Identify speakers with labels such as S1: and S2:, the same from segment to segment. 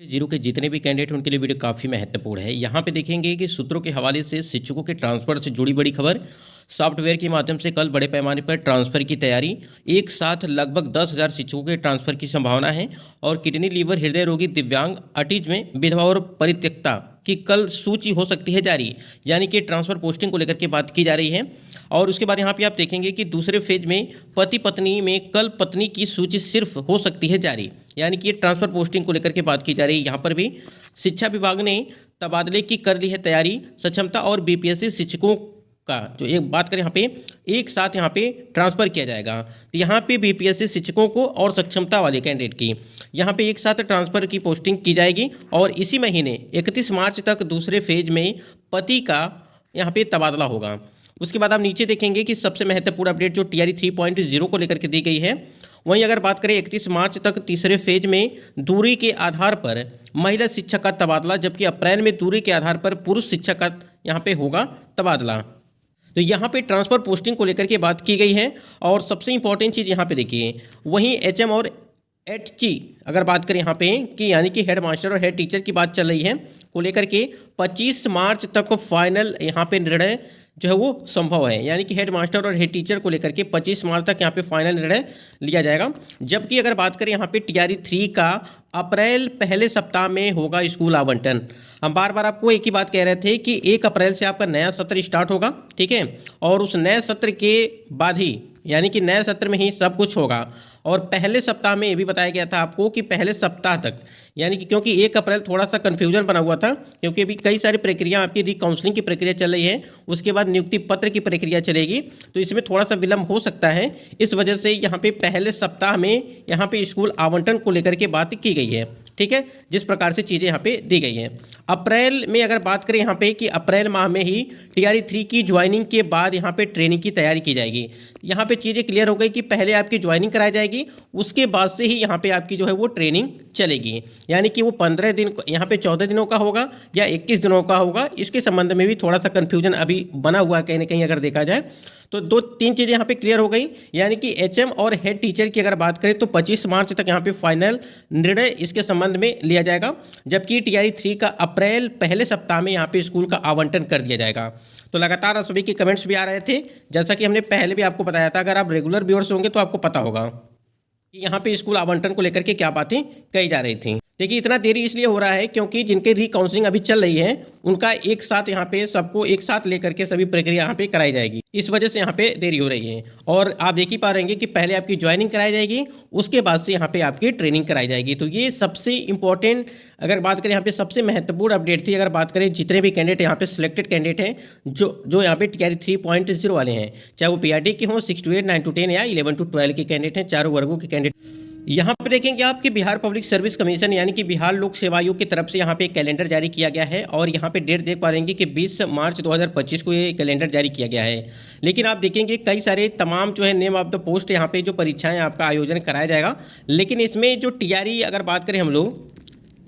S1: Zero के जितने भी कैंडिडेट हैं उनके लिए वीडियो काफ़ी महत्वपूर्ण है। यहाँ पे देखेंगे कि सूत्रों के हवाले से शिक्षकों के ट्रांसफर से जुड़ी बड़ी खबर। सॉफ्टवेयर के माध्यम से कल बड़े पैमाने पर ट्रांसफर की तैयारी। एक साथ लगभग 10,000 शिक्षकों के ट्रांसफर की संभावना है। और किडनी, लीवर, हृदय रोगी, दिव्यांग, अटीज में विधवा और परित्यक्ता की कल सूची हो सकती है जारी। यानी कि ट्रांसफर पोस्टिंग को लेकर के बात की जा रही है। और उसके बाद यहाँ पे आप देखेंगे कि दूसरे फेज में पति पत्नी में कल पत्नी की सूची सिर्फ हो सकती है जारी। यानी कि ट्रांसफर पोस्टिंग को लेकर के बात की जा रही है। यहाँ पर भी शिक्षा विभाग ने तबादले की कर ली है तैयारी। सक्षमता और बीपीएससी शिक्षकों का जो एक बात करें यहाँ पे एक साथ यहाँ पे ट्रांसफ़र किया जाएगा। तो यहाँ पे बीपीएससी शिक्षकों को और सक्षमता वाले कैंडिडेट की यहाँ पे एक साथ ट्रांसफ़र की पोस्टिंग की जाएगी। और इसी महीने 31 मार्च तक दूसरे फेज में पति का यहाँ पे तबादला होगा। उसके बाद आप नीचे देखेंगे कि सबसे महत्वपूर्ण अपडेट जो टीआरई 3.0 को लेकर के दी गई है। वहीं अगर बात करें 31 मार्च तक तीसरे फेज में दूरी के आधार पर महिला शिक्षक का तबादला, जबकि अप्रैल में दूरी के आधार पर पुरुष शिक्षक का यहाँ पे होगा तबादला। तो यहाँ पे ट्रांसफ़र पोस्टिंग को लेकर के बात की गई है। और सबसे इंपॉर्टेंट चीज़ यहाँ पे देखिए, वहीं एचएम और एचची अगर बात करें यहाँ पे कि यानी कि हेड मास्टर और हेड टीचर की बात चल रही है को लेकर के 25 मार्च तक फाइनल यहाँ पे निर्णय जो है वो संभव है। यानी कि हेड मास्टर और हेड टीचर को लेकर के 25 मार्च तक यहाँ पे फाइनल निर्णय लिया जाएगा। जबकि अगर बात करें यहाँ पे टीआरई 3 का अप्रैल पहले सप्ताह में होगा स्कूल आवंटन। हम बार बार आपको एक ही बात कह रहे थे कि 1 अप्रैल से आपका नया सत्र स्टार्ट होगा, ठीक है। और उस नए सत्र के बाद ही यानी कि नए सत्र में ही सब कुछ होगा। और पहले सप्ताह में ये भी बताया गया था आपको कि पहले सप्ताह तक, यानी कि क्योंकि 1 अप्रैल थोड़ा सा कन्फ्यूजन बना हुआ था, क्योंकि अभी कई सारी प्रक्रिया आपकी रिकाउंसलिंग की प्रक्रिया चल रही है, उसके बाद नियुक्ति पत्र की प्रक्रिया चलेगी, तो इसमें थोड़ा सा विलंब हो सकता है। इस वजह से यहाँ पे पहले सप्ताह में यहाँ पे स्कूल आवंटन को लेकर के बात की गई है, ठीक है, जिस प्रकार से चीज़ें यहाँ पे दी गई हैं। अप्रैल में अगर बात करें यहाँ पे कि अप्रैल माह में ही टीआरई 3 की ज्वाइनिंग के बाद यहाँ पे ट्रेनिंग की तैयारी की जाएगी। यहाँ पे चीज़ें क्लियर हो गई कि पहले आपकी ज्वाइनिंग कराई जाएगी, उसके बाद से ही यहाँ पे आपकी जो है वो ट्रेनिंग चलेगी। यानी कि वो 15 दिन यहाँ पे 14 दिनों का होगा या 21 दिनों का होगा, इसके संबंध में भी थोड़ा सा कन्फ्यूजन अभी बना हुआ है कहीं ना कहीं अगर देखा जाए तो। 2-3 चीज़ें यहाँ पे क्लियर हो गई। यानी कि एचएम और हेड टीचर की अगर बात करें तो 25 मार्च तक यहाँ पे फाइनल निर्णय इसके संबंध में लिया जाएगा। जबकि टीआरई 3 का अप्रैल पहले सप्ताह में यहाँ पे स्कूल का आवंटन कर दिया जाएगा। तो लगातार सभी के कमेंट्स भी आ रहे थे, जैसा कि हमने पहले भी आपको बताया था। अगर आप रेगुलर व्यूअर्स होंगे तो आपको पता होगा कि यहाँ पे स्कूल आवंटन को लेकर के क्या बातें कही जा रही थी। देखिए, इतना देरी इसलिए हो रहा है क्योंकि जिनके रिकाउंसलिंग अभी चल रही है उनका एक साथ यहाँ पे सबको एक साथ लेकर के सभी प्रक्रिया यहाँ पे कराई जाएगी। इस वजह से यहाँ पे देरी हो रही है। और आप देख ही पा रहे हैं कि पहले आपकी ज्वाइनिंग कराई जाएगी, उसके बाद से यहाँ पे आपकी ट्रेनिंग कराई जाएगी। तो ये सबसे इंपॉर्टेंट अगर बात करें यहाँ पे सबसे महत्वपूर्ण अपडेट थी। अगर बात करें जितने भी कैंडिडेट यहाँ पे सिलेक्टेड कैंडिडेट हैं जो यहाँ पे टीआरई 3.0 वाले हैं, चाहे वो पीआरटी के हों, 6 to 8, 9 to 10 या 11 to 12 के कैंडिडेट हैं, चारों वर्गों के कैंडिडेट। यहाँ पर देखेंगे आपके बिहार पब्लिक सर्विस कमीशन यानी कि बिहार लोक सेवा आयोग की तरफ से यहाँ पे एक कैलेंडर जारी किया गया है। और यहाँ पे डेट देख पा रहे हैं कि 20 मार्च 2025 को ये कैलेंडर जारी किया गया है। लेकिन आप देखेंगे कई सारे तमाम जो है नेम ऑफ द पोस्ट यहाँ पे जो परीक्षाएं आपका आयोजन कराया जाएगा। लेकिन इसमें जो टीआरई अगर बात करें हम लोग,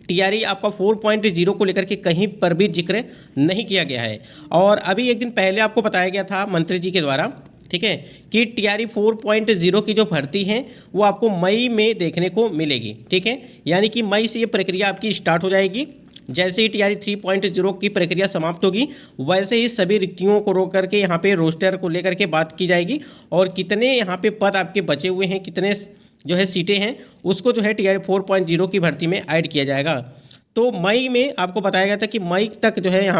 S1: टीआरई आपका 4.0 को लेकर के कहीं पर भी जिक्र नहीं किया गया है। और अभी एक दिन पहले आपको बताया गया था मंत्री जी के द्वारा, ठीक है, कि टीआरई 4.0 की जो भर्ती है वो आपको मई में देखने को मिलेगी, ठीक है। यानी कि मई से ये प्रक्रिया आपकी स्टार्ट हो जाएगी। जैसे ही टीआरई 3.0 की प्रक्रिया समाप्त होगी वैसे ही सभी रिक्तियों को रोक करके यहाँ पे रोस्टर को लेकर के बात की जाएगी। और कितने यहाँ पे पद आपके बचे हुए हैं, कितने जो है सीटें हैं, उसको जो है टीआरई 4.0 की भर्ती में ऐड किया जाएगा। तो मई में आपको बताया गया था कि मई तक जो है यहाँ